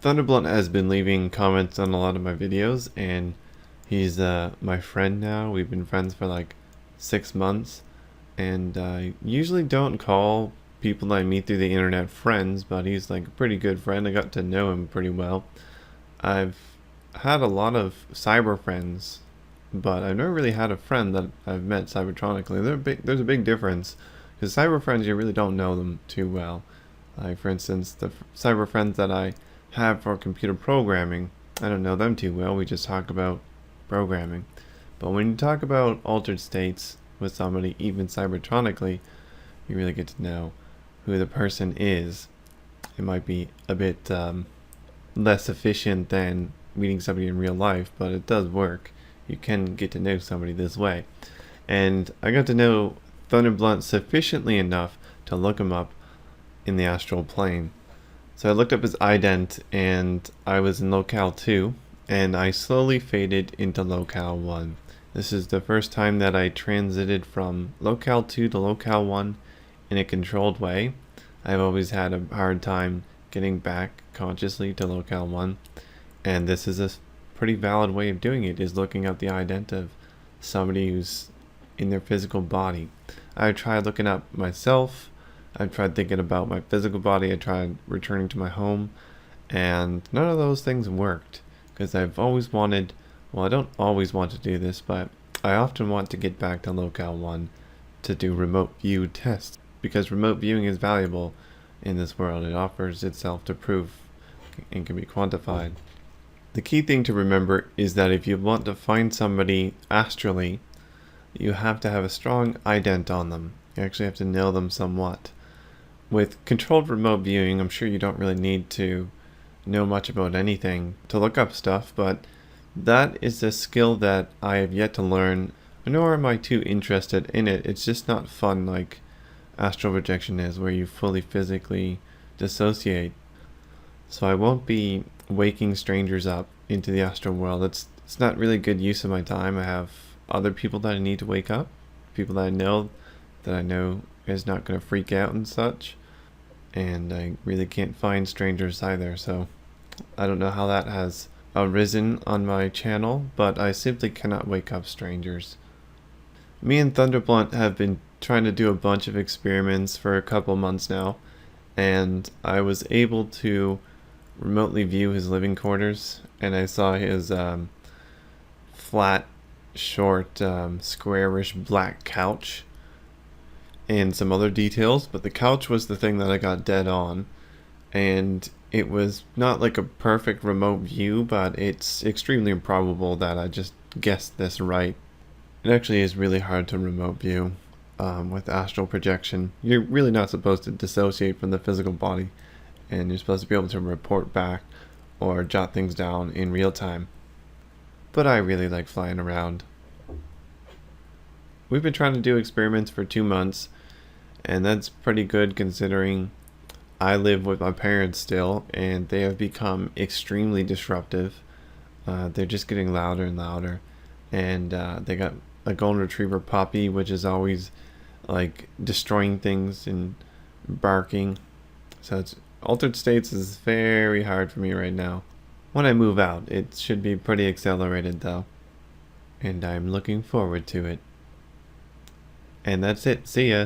Thunderblunt has been leaving comments on a lot of my videos, and he's my friend now. We've been friends for like 6 months, and I usually don't call people that I meet through the internet friends, but he's like a pretty good friend. I got to know him pretty well. I've had a lot of cyber friends, but I've never really had a friend that I've met cybertronically. There's a big difference, because cyber friends, you really don't know them too well. Like, for instance, the cyber friends that I have for computer programming, I don't know them too well. We just talk about programming. But when you talk about altered states with somebody, even cybertronically, you really get to know who the person is. It might be a bit less efficient than meeting somebody in real life, but it does work. You can get to know somebody this way. And I got to know Thunderblunt sufficiently enough to look him up in the astral plane. So I looked up his ident, and I was in locale 2, and I slowly faded into locale 1. This is the first time that I transited from locale 2 to locale 1 in a controlled way. I've always had a hard time getting back consciously to locale 1, and this is a pretty valid way of doing it, is looking up the ident of somebody who's in their physical body. I tried looking up myself. I've tried thinking about my physical body. I tried returning to my home, and none of those things worked, because I've always wanted, well, I don't always want to do this, but I often want to get back to locale 1 to do remote view tests, because remote viewing is valuable in this world. It offers itself to prove and can be quantified. The key thing to remember is that if you want to find somebody astrally, you have to have a strong ident on them. You actually have to know them somewhat. With controlled remote viewing, I'm sure you don't really need to know much about anything to look up stuff, but that is a skill that I have yet to learn, nor am I too interested in it. It's just not fun like astral projection is, where you fully physically dissociate. So I won't be waking strangers up into the astral world. It's not really good use of my time. I have other people that I need to wake up, people that I know is not going to freak out and such, and I really can't find strangers either, so I don't know how that has arisen on my channel, but I simply cannot wake up strangers. Me and Thunderblunt have been trying to do a bunch of experiments for a couple months now, and I was able to remotely view his living quarters, and I saw his flat, short, squarish black couch and some other details, but the couch was the thing that I got dead on, and it was not like a perfect remote view, but it's extremely improbable that I just guessed this right. It actually is really hard to remote view with astral projection. You're really not supposed to dissociate from the physical body, and you're supposed to be able to report back or jot things down in real time. But I really like flying around. We've been trying to do experiments for 2 months, and that's pretty good considering I live with my parents still, and they have become extremely disruptive. They're just getting louder and louder, and they got a golden retriever puppy, which is always like destroying things and barking. So altered states is very hard for me right now. When I move out, it should be pretty accelerated though, and I'm looking forward to it. And that's it. See ya.